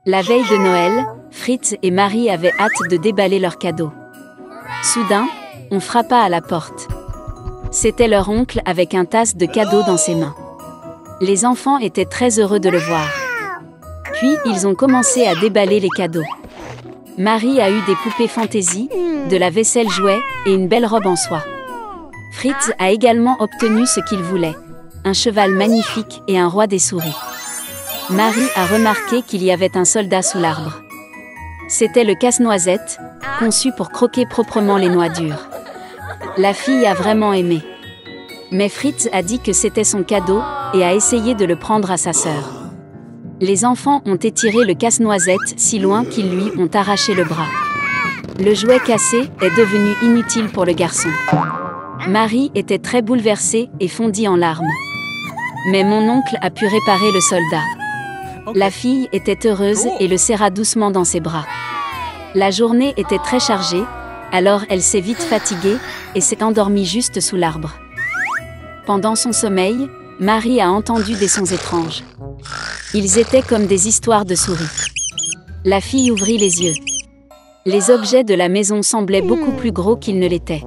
La veille de Noël, Fritz et Marie avaient hâte de déballer leurs cadeaux. Soudain, on frappa à la porte. C'était leur oncle avec un tas de cadeaux dans ses mains. Les enfants étaient très heureux de le voir. Puis, ils ont commencé à déballer les cadeaux. Marie a eu des poupées fantaisie, de la vaisselle jouet et une belle robe en soie. Fritz a également obtenu ce qu'il voulait, un cheval magnifique et un roi des souris. Marie a remarqué qu'il y avait un soldat sous l'arbre. C'était le casse-noisette, conçu pour croquer proprement les noix dures. La fille a vraiment aimé. Mais Fritz a dit que c'était son cadeau et a essayé de le prendre à sa sœur. Les enfants ont étiré le casse-noisette si loin qu'ils lui ont arraché le bras. Le jouet cassé est devenu inutile pour le garçon. Marie était très bouleversée et fondit en larmes. Mais mon oncle a pu réparer le soldat. La fille était heureuse et le serra doucement dans ses bras. La journée était très chargée, alors elle s'est vite fatiguée et s'est endormie juste sous l'arbre. Pendant son sommeil, Marie a entendu des sons étranges. Ils étaient comme des histoires de souris. La fille ouvrit les yeux. Les objets de la maison semblaient beaucoup plus gros qu'ils ne l'étaient.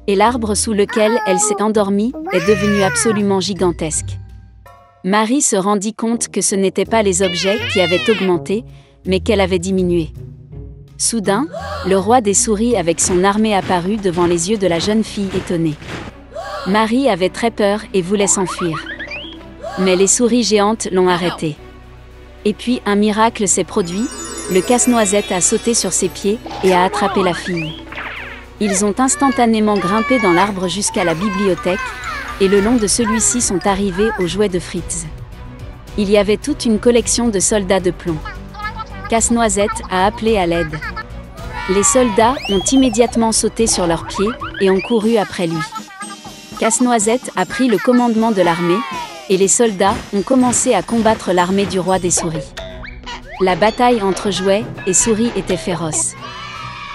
Et l'arbre sous lequel elle s'est endormie est devenu absolument gigantesque. Marie se rendit compte que ce n'étaient pas les objets qui avaient augmenté, mais qu'elle avait diminué. Soudain, le roi des souris avec son armée apparut devant les yeux de la jeune fille étonnée. Marie avait très peur et voulait s'enfuir. Mais les souris géantes l'ont arrêtée. Et puis un miracle s'est produit, le casse-noisette a sauté sur ses pieds et a attrapé la fille. Ils ont instantanément grimpé dans l'arbre jusqu'à la bibliothèque, et le long de celui-ci sont arrivés aux jouets de Fritz. Il y avait toute une collection de soldats de plomb. Casse-noisette a appelé à l'aide. Les soldats ont immédiatement sauté sur leurs pieds et ont couru après lui. Casse-noisette a pris le commandement de l'armée, et les soldats ont commencé à combattre l'armée du roi des souris. La bataille entre jouets et souris était féroce.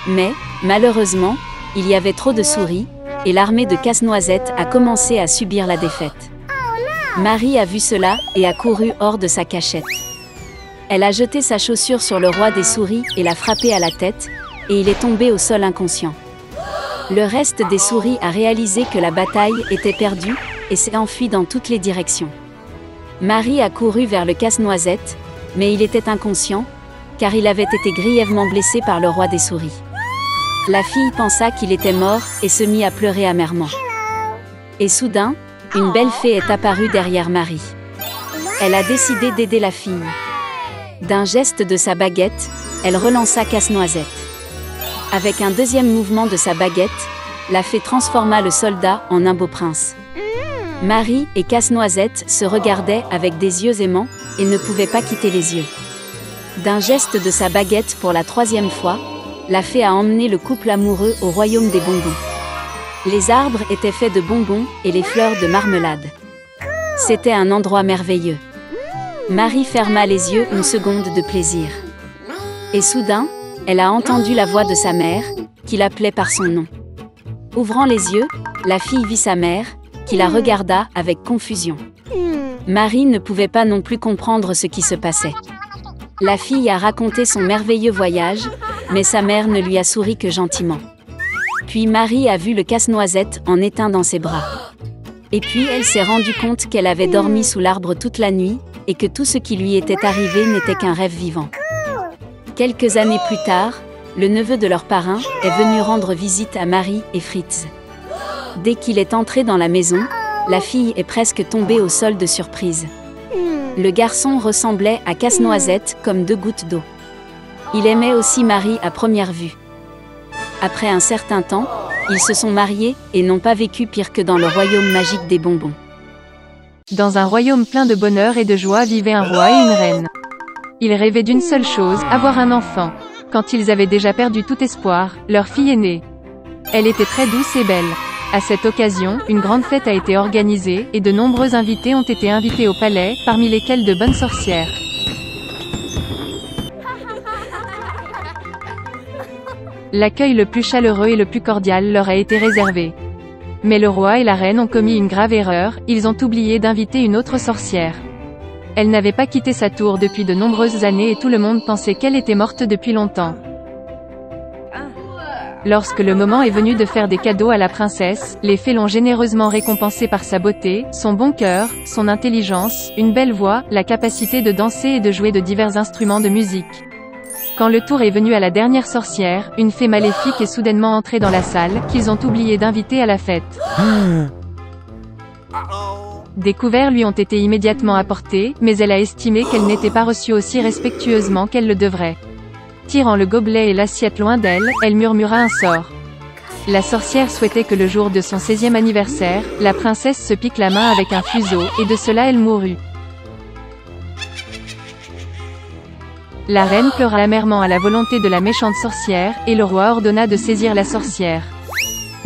Mais, malheureusement, il y avait trop de souris, et l'armée de Casse-noisette a commencé à subir la défaite. Marie a vu cela et a couru hors de sa cachette. Elle a jeté sa chaussure sur le roi des souris et l'a frappé à la tête, et il est tombé au sol inconscient. Le reste des souris a réalisé que la bataille était perdue, et s'est enfui dans toutes les directions. Marie a couru vers le casse-noisette, mais il était inconscient, car il avait été grièvement blessé par le roi des souris. La fille pensa qu'il était mort et se mit à pleurer amèrement. Et soudain, une belle fée est apparue derrière Marie. Elle a décidé d'aider la fille. D'un geste de sa baguette, elle relança Casse-noisette. Avec un deuxième mouvement de sa baguette, la fée transforma le soldat en un beau prince. Marie et Casse-noisette se regardaient avec des yeux aimants et ne pouvaient pas quitter les yeux. D'un geste de sa baguette pour la troisième fois, la fée a emmené le couple amoureux au royaume des bonbons. Les arbres étaient faits de bonbons et les fleurs de marmelade. C'était un endroit merveilleux. Marie ferma les yeux une seconde de plaisir. Et soudain, elle a entendu la voix de sa mère, qui l'appelait par son nom. Ouvrant les yeux, la fille vit sa mère, qui la regarda avec confusion. Marie ne pouvait pas non plus comprendre ce qui se passait. La fille a raconté son merveilleux voyage, mais sa mère ne lui a souri que gentiment. Puis Marie a vu le casse-noisette en éteint dans ses bras. Et puis elle s'est rendue compte qu'elle avait dormi sous l'arbre toute la nuit, et que tout ce qui lui était arrivé n'était qu'un rêve vivant. Quelques années plus tard, le neveu de leur parrain est venu rendre visite à Marie et Fritz. Dès qu'il est entré dans la maison, la fille est presque tombée au sol de surprise. Le garçon ressemblait à Casse-noisette comme deux gouttes d'eau. Il aimait aussi Marie à première vue. Après un certain temps, ils se sont mariés et n'ont pas vécu pire que dans le royaume magique des bonbons. Dans un royaume plein de bonheur et de joie vivait un roi et une reine. Ils rêvaient d'une seule chose, avoir un enfant. Quand ils avaient déjà perdu tout espoir, leur fille est née. Elle était très douce et belle. À cette occasion, une grande fête a été organisée, et de nombreux invités ont été invités au palais, parmi lesquels de bonnes sorcières. L'accueil le plus chaleureux et le plus cordial leur a été réservé. Mais le roi et la reine ont commis une grave erreur, ils ont oublié d'inviter une autre sorcière. Elle n'avait pas quitté sa tour depuis de nombreuses années et tout le monde pensait qu'elle était morte depuis longtemps. Lorsque le moment est venu de faire des cadeaux à la princesse, les fées l'ont généreusement récompensée par sa beauté, son bon cœur, son intelligence, une belle voix, la capacité de danser et de jouer de divers instruments de musique. Quand le tour est venu à la dernière sorcière, une fée maléfique est soudainement entrée dans la salle, qu'ils ont oublié d'inviter à la fête. Des couverts lui ont été immédiatement apportés, mais elle a estimé qu'elle n'était pas reçue aussi respectueusement qu'elle le devrait. Tirant le gobelet et l'assiette loin d'elle, elle murmura un sort. La sorcière souhaitait que le jour de son 16e anniversaire, la princesse se pique la main avec un fuseau, et de cela elle mourut. La reine pleura amèrement à la volonté de la méchante sorcière, et le roi ordonna de saisir la sorcière.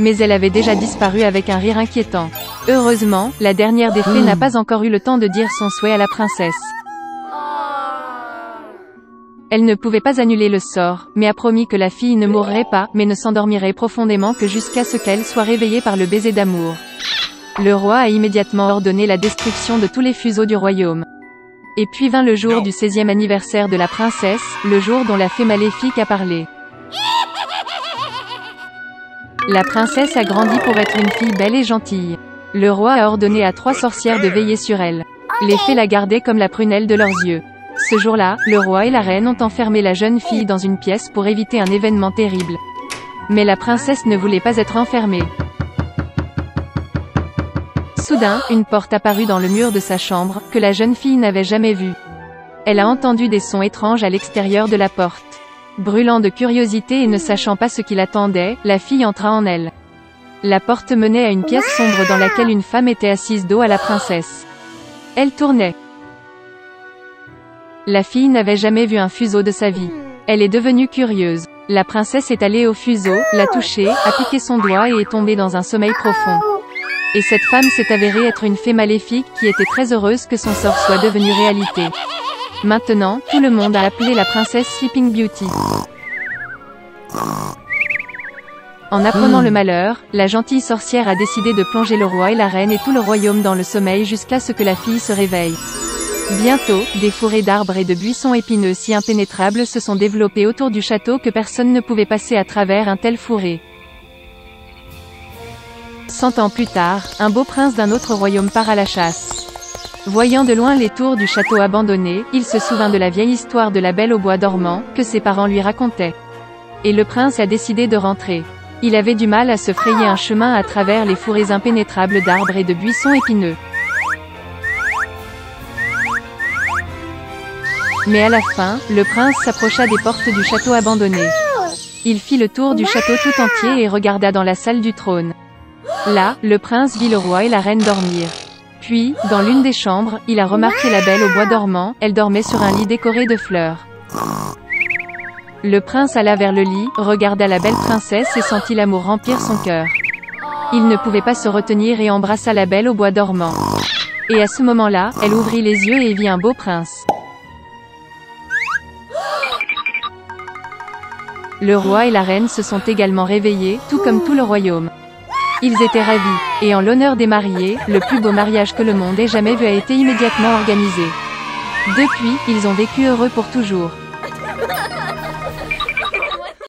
Mais elle avait déjà disparu avec un rire inquiétant. Heureusement, la dernière des fées n'a pas encore eu le temps de dire son souhait à la princesse. Elle ne pouvait pas annuler le sort, mais a promis que la fille ne mourrait pas, mais ne s'endormirait profondément que jusqu'à ce qu'elle soit réveillée par le baiser d'amour. Le roi a immédiatement ordonné la destruction de tous les fuseaux du royaume. Et puis vint le jour du 16e anniversaire de la princesse, le jour dont la fée maléfique a parlé. La princesse a grandi pour être une fille belle et gentille. Le roi a ordonné à 3 sorcières de veiller sur elle. Les fées la gardaient comme la prunelle de leurs yeux. Ce jour-là, le roi et la reine ont enfermé la jeune fille dans une pièce pour éviter un événement terrible. Mais la princesse ne voulait pas être enfermée. Soudain, une porte apparut dans le mur de sa chambre, que la jeune fille n'avait jamais vue. Elle a entendu des sons étranges à l'extérieur de la porte. Brûlant de curiosité et ne sachant pas ce qui l'attendait, la fille entra en elle. La porte menait à une pièce sombre dans laquelle une femme était assise dos à la princesse. Elle tournait. La fille n'avait jamais vu un fuseau de sa vie. Elle est devenue curieuse. La princesse est allée au fuseau, l'a touché, a piqué son doigt et est tombée dans un sommeil profond. Et cette femme s'est avérée être une fée maléfique qui était très heureuse que son sort soit devenu réalité. Maintenant, tout le monde a appelé la princesse Sleeping Beauty. En apprenant le malheur, la gentille sorcière a décidé de plonger le roi et la reine et tout le royaume dans le sommeil jusqu'à ce que la fille se réveille. Bientôt, des forêts d'arbres et de buissons épineux si impénétrables se sont développées autour du château que personne ne pouvait passer à travers un tel fourré. 100 ans plus tard, un beau prince d'un autre royaume part à la chasse. Voyant de loin les tours du château abandonné, il se souvint de la vieille histoire de la Belle au bois dormant, que ses parents lui racontaient. Et le prince a décidé de rentrer. Il avait du mal à se frayer un chemin à travers les forêts impénétrables d'arbres et de buissons épineux. Mais à la fin, le prince s'approcha des portes du château abandonné. Il fit le tour du château tout entier et regarda dans la salle du trône. Là, le prince vit le roi et la reine dormir. Puis, dans l'une des chambres, il a remarqué la Belle au bois dormant, elle dormait sur un lit décoré de fleurs. Le prince alla vers le lit, regarda la belle princesse et sentit l'amour remplir son cœur. Il ne pouvait pas se retenir et embrassa la Belle au bois dormant. Et à ce moment-là, elle ouvrit les yeux et vit un beau prince. Le roi et la reine se sont également réveillés, tout comme tout le royaume. Ils étaient ravis, et en l'honneur des mariés, le plus beau mariage que le monde ait jamais vu a été immédiatement organisé. Depuis, ils ont vécu heureux pour toujours.